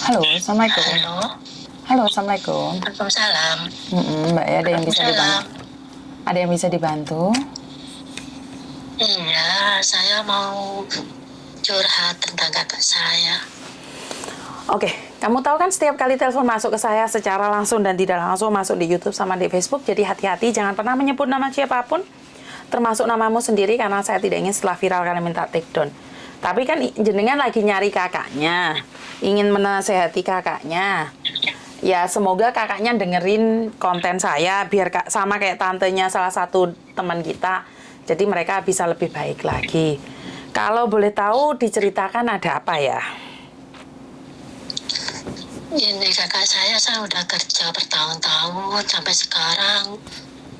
Halo, Assalamualaikum. Halo, Halo, Assalamualaikum. Waalaikumsalam. Mbak ya, ada yang bisa Waalaikumsalam. dibantu? Ada yang bisa dibantu? Iya, saya mau curhat tentang kakak saya. Oke, kamu tahu kan setiap kali telepon masuk ke saya secara langsung dan tidak langsung masuk di YouTube sama di Facebook, jadi hati-hati, jangan pernah menyebut nama siapapun, termasuk namamu sendiri, karena saya tidak ingin setelah viral kalian minta take down. Tapi kan jenengan lagi nyari kakaknya, ingin menasehati kakaknya. Ya, semoga kakaknya dengerin konten saya biar sama kayak tantenya salah satu teman kita. Jadi mereka bisa lebih baik lagi. Kalau boleh tahu diceritakan ada apa ya? Ini kakak saya udah kerja bertahun-tahun sampai sekarang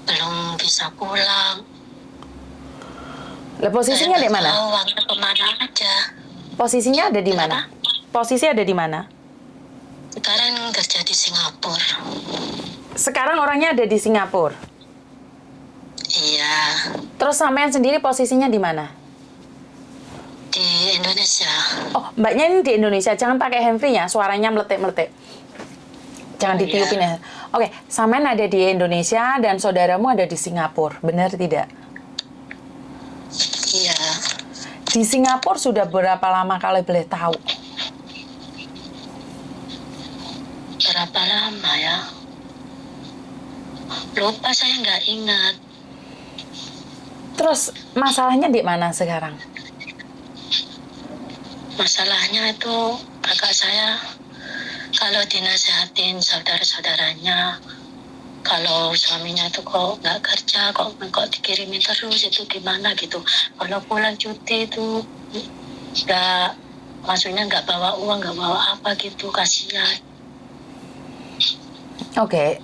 belum bisa pulang. Lah, posisinya di mana? Tahu uangnya kemana aja. Posisinya ada di mana? Posisi ada di mana? Sekarang kerja di Singapura. Sekarang orangnya ada di Singapura. Iya, Terus sampean sendiri posisinya di mana? di Indonesia. Oh, mbaknya ini di Indonesia. Jangan pakai handfree ya, suaranya meletek-meletek. Jangan ditiupin ya. Oke, sampean ada di Indonesia dan saudaramu ada di Singapura. Benar tidak? Iya, Di Singapura sudah berapa lama kalau boleh tahu? berapa lama ya? Lupa, saya nggak ingat. Terus masalahnya di mana sekarang? Masalahnya itu kakak saya kalau dinasehatin saudara-saudaranya, kalau suaminya itu kok nggak kerja, kok dikirimin terus, itu gimana gitu. Kalau pulang cuti itu nggak, maksudnya nggak bawa uang, nggak bawa apa gitu, kasihan. Oke.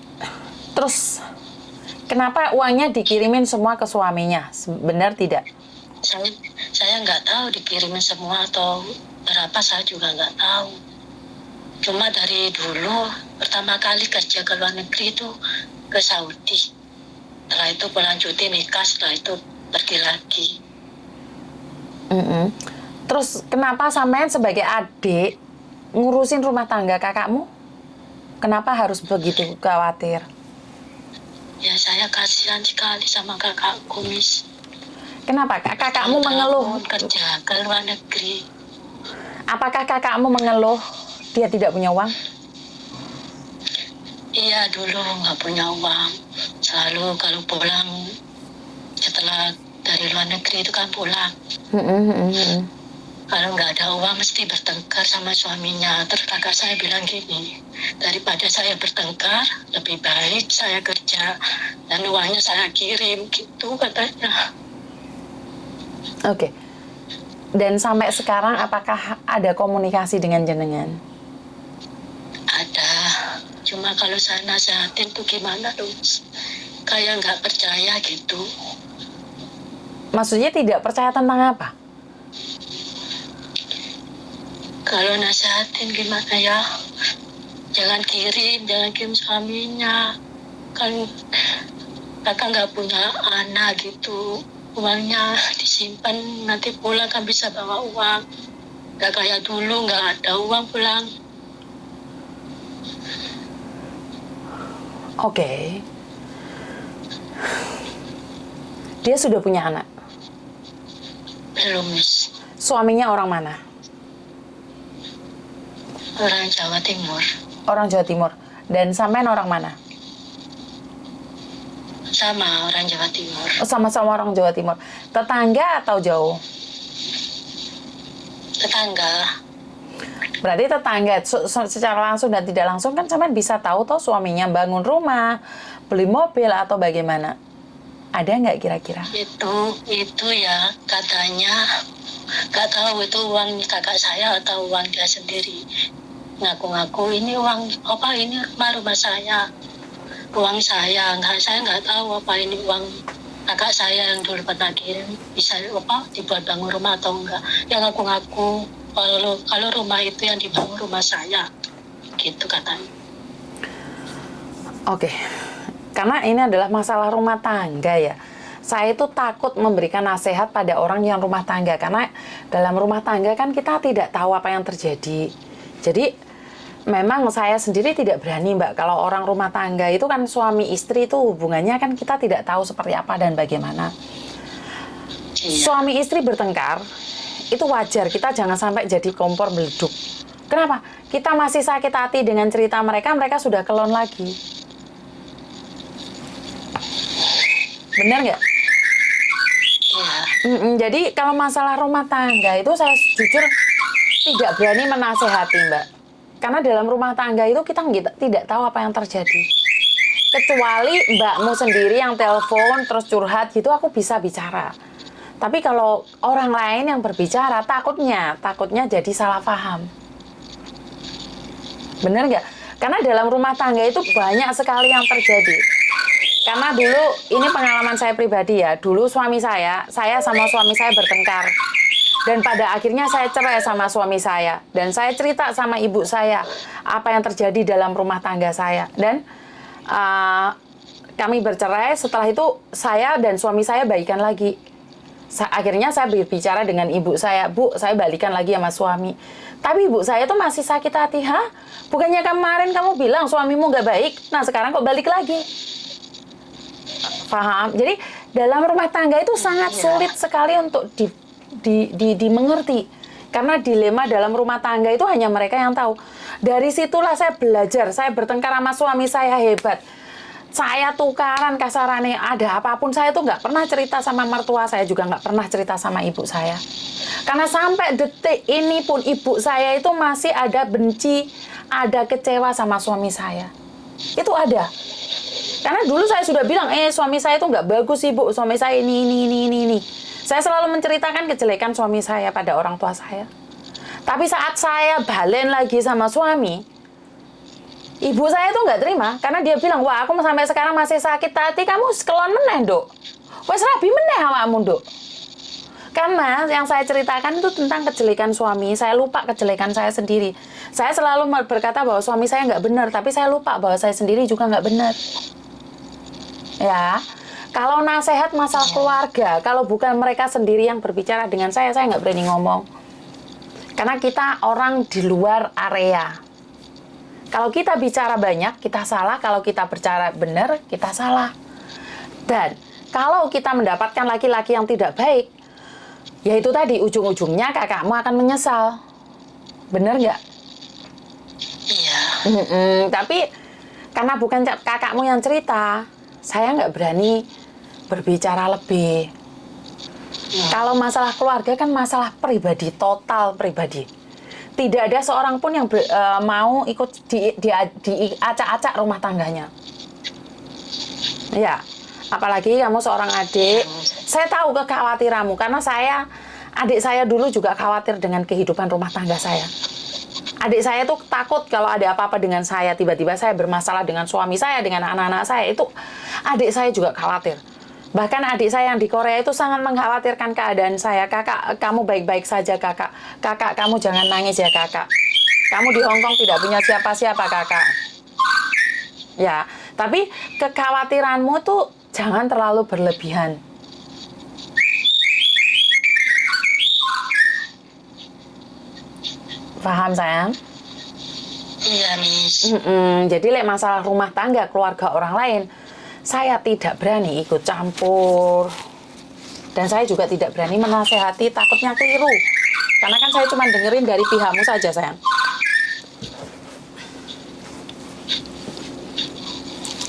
Terus kenapa uangnya dikirimin semua ke suaminya? Benar tidak? Saya nggak tahu dikirimin semua atau berapa, saya juga nggak tahu. Cuma dari dulu pertama kali kerja ke luar negeri itu ke Saudi. Setelah itu pulang cuti nikah, setelah itu pergi lagi. Terus kenapa sampean sebagai adik ngurusin rumah tangga kakakmu? Kenapa harus begitu khawatir? Ya saya kasihan sekali sama kakakku, Miss. Kenapa kakakmu mengeluh? Kerja ke luar negeri. Apakah kakakmu mengeluh dia tidak punya uang? Iya, dulu nggak punya uang. Selalu kalau pulang setelah dari luar negeri itu kan pulang. Kalau nggak ada uang mesti bertengkar sama suaminya. Terus kakak saya bilang gini, daripada saya bertengkar, lebih baik saya kerja dan uangnya saya kirim, gitu katanya. Oke. Dan sampai sekarang apakah ada komunikasi dengan jenengan? Ada, cuma kalau saya nasihatin tuh gimana tuh, kayak nggak percaya gitu. Maksudnya tidak percaya tentang apa? Kalau nasihatin gimana ya, jangan kirim suaminya, kan kakak nggak punya anak gitu, uangnya disimpan, nanti pulang kan bisa bawa uang, nggak kayak dulu nggak ada uang pulang. Oke. Dia sudah punya anak? Belum, Miss. Suaminya orang mana? Orang Jawa Timur. Orang Jawa Timur. Dan sampean orang mana? Sama orang Jawa Timur. Oh, sama-sama orang Jawa Timur. Tetangga atau jauh? Tetangga. Berarti tetangga secara langsung dan tidak langsung kan sampean bisa tahu toh suaminya bangun rumah, beli mobil atau bagaimana? Ada nggak kira-kira? Itu ya katanya, nggak tahu itu uang kakak saya atau uang dia sendiri. Ngaku-ngaku ini uang apa, ini rumah saya, uang saya. Saya nggak tahu apa ini uang kakak saya yang dulu pernah kirim, bisa apa dibuat bangun rumah atau enggak. Yang ngaku-ngaku kalau rumah itu yang dibangun rumah saya, gitu katanya. Oke. Karena ini adalah masalah rumah tangga ya. Saya itu takut memberikan nasihat pada orang yang rumah tangga, karena dalam rumah tangga kan kita tidak tahu apa yang terjadi. Jadi memang saya sendiri tidak berani, Mbak. Kalau orang rumah tangga itu kan suami istri itu hubungannya kan kita tidak tahu seperti apa dan bagaimana. Iya. Suami istri bertengkar, itu wajar. Kita jangan sampai jadi kompor meleduk. Kenapa? Kita masih sakit hati dengan cerita mereka, mereka sudah kelon lagi. Benar nggak? Iya. Jadi kalau masalah rumah tangga itu saya jujur tidak berani menasehati, Mbak. Karena dalam rumah tangga itu kita tidak tahu apa yang terjadi. Kecuali mbakmu sendiri yang telepon terus curhat gitu, aku bisa bicara. Tapi kalau orang lain yang berbicara, takutnya jadi salah paham. Bener nggak? Karena dalam rumah tangga itu banyak sekali yang terjadi. Karena dulu, ini pengalaman saya pribadi ya, dulu suami saya sama suami saya bertengkar. Dan pada akhirnya saya cerai sama suami saya. Dan saya cerita sama ibu saya, apa yang terjadi dalam rumah tangga saya. Dan kami bercerai, setelah itu saya dan suami saya baikan lagi. Akhirnya saya berbicara dengan ibu saya, Bu, saya balikan lagi sama suami. Tapi ibu saya tuh masih sakit hati. Hah? Bukannya kemarin kamu bilang suamimu nggak baik, nah sekarang kok balik lagi? Paham? Jadi dalam rumah tangga itu sangat sulit sekali untuk dimengerti. Karena dilema dalam rumah tangga itu hanya mereka yang tahu. Dari situlah saya belajar, saya bertengkar sama suami saya hebat. Saya tukaran kasarannya, ada apapun saya tuh nggak pernah cerita sama mertua saya, juga nggak pernah cerita sama ibu saya. Karena sampai detik ini pun ibu saya itu masih ada benci, ada kecewa sama suami saya. Itu ada. Karena dulu saya sudah bilang, suami saya itu nggak bagus ibu, suami saya ini. Saya selalu menceritakan kejelekan suami saya pada orang tua saya. Tapi saat saya balen lagi sama suami, ibu saya tuh nggak terima, karena dia bilang, wah aku sampai sekarang masih sakit hati, kamu kelon meneh, Dok. Wes rabi meneh awakmu, Dok. Karena yang saya ceritakan itu tentang kejelekan suami, saya lupa kejelekan saya sendiri. Saya selalu berkata bahwa suami saya nggak benar, tapi saya lupa bahwa saya sendiri juga nggak benar. Ya, kalau nasihat masalah keluarga, kalau bukan mereka sendiri yang berbicara dengan saya nggak berani ngomong. Karena kita orang di luar area. Kalau kita bicara banyak, kita salah. Kalau kita bicara benar, kita salah. Dan kalau kita mendapatkan laki-laki yang tidak baik, yaitu tadi, ujung-ujungnya kakakmu akan menyesal. Benar nggak? Iya. Tapi karena bukan kakakmu yang cerita, saya nggak berani berbicara lebih. Kalau masalah keluarga kan masalah pribadi, total pribadi. Tidak ada seorang pun yang mau ikut diacak-acak rumah tangganya. Ya, apalagi kamu seorang adik. Saya tahu kekhawatiranmu, karena adik saya dulu juga khawatir dengan kehidupan rumah tangga saya. Adik saya tuh takut kalau ada apa-apa dengan saya, tiba-tiba saya bermasalah dengan suami saya, dengan anak-anak saya, itu adik saya juga khawatir. Bahkan adik saya yang di Korea itu sangat mengkhawatirkan keadaan saya. Kakak, kamu baik-baik saja, kakak. Kakak, kamu jangan nangis ya, kakak. Kamu di Hong Kong tidak punya siapa-siapa, kakak. Ya, tapi kekhawatiranmu tuh jangan terlalu berlebihan. Paham, sayang? Iya, Miss. Jadi masalah rumah tangga, keluarga orang lain, saya tidak berani ikut campur. Dan saya juga tidak berani menasehati, takutnya keliru. Karena kan saya cuma dengerin dari pihakmu saja, sayang.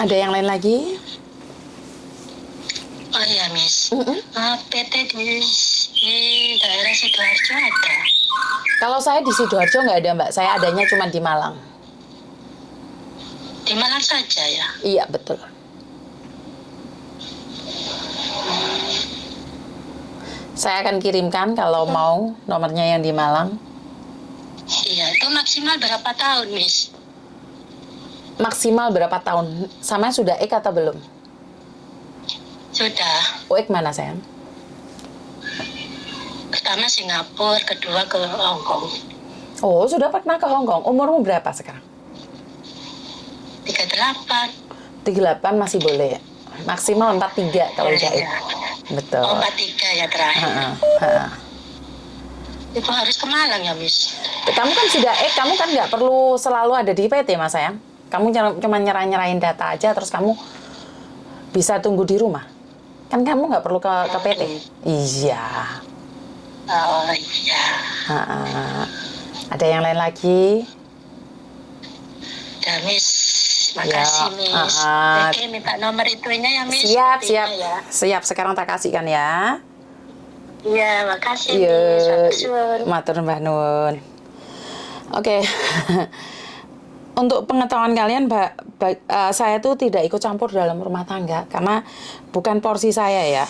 Ada yang lain lagi? Oh iya, Miss. PT di daerah Sidoarjo ada. Kalau saya di Sidoarjo nggak ada, Mbak. Saya adanya cuma di Malang. Di Malang saja ya? Iya, betul. Saya akan kirimkan kalau mau nomornya yang di Malang. Iya, itu maksimal berapa tahun, Miss? Maksimal berapa tahun? Sama sudah ek atau belum? Sudah. Ek mana, sayang? Pertama Singapura, kedua ke Hong Kong. Oh, sudah pernah ke Hong Kong. Umurmu berapa sekarang? 38. 38 masih boleh ya? Maksimal 43 kalau udah ek. Betul. Oh, 43 ya terakhir. Itu harus ke Malang ya, Miss? Kamu kan sudah, kamu kan nggak perlu selalu ada di PT, Mas sayang. Kamu cuma nyerahin data aja, terus kamu bisa tunggu di rumah. Kan kamu nggak perlu ke PT. Iya. Oh iya. Ada yang lain lagi? Ya, Miss. Makasih, Miss. Oke, minta nomor itunya ya, Miss. Siap, PT-nya siap. Ya. Siap, sekarang tak kasihkan ya. Iya, makasih, Iya, Miss. Matur suwun. matur Mbah Nun. Oke. Untuk pengetahuan kalian, saya tuh tidak ikut campur dalam rumah tangga karena bukan porsi saya ya.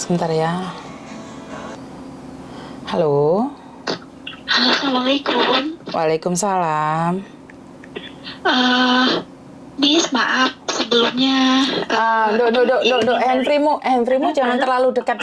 Sebentar ya. Halo. Halo, Assalamualaikum. Waalaikumsalam. Miss, maaf sebelumnya. Handphonemu jangan terlalu dekat.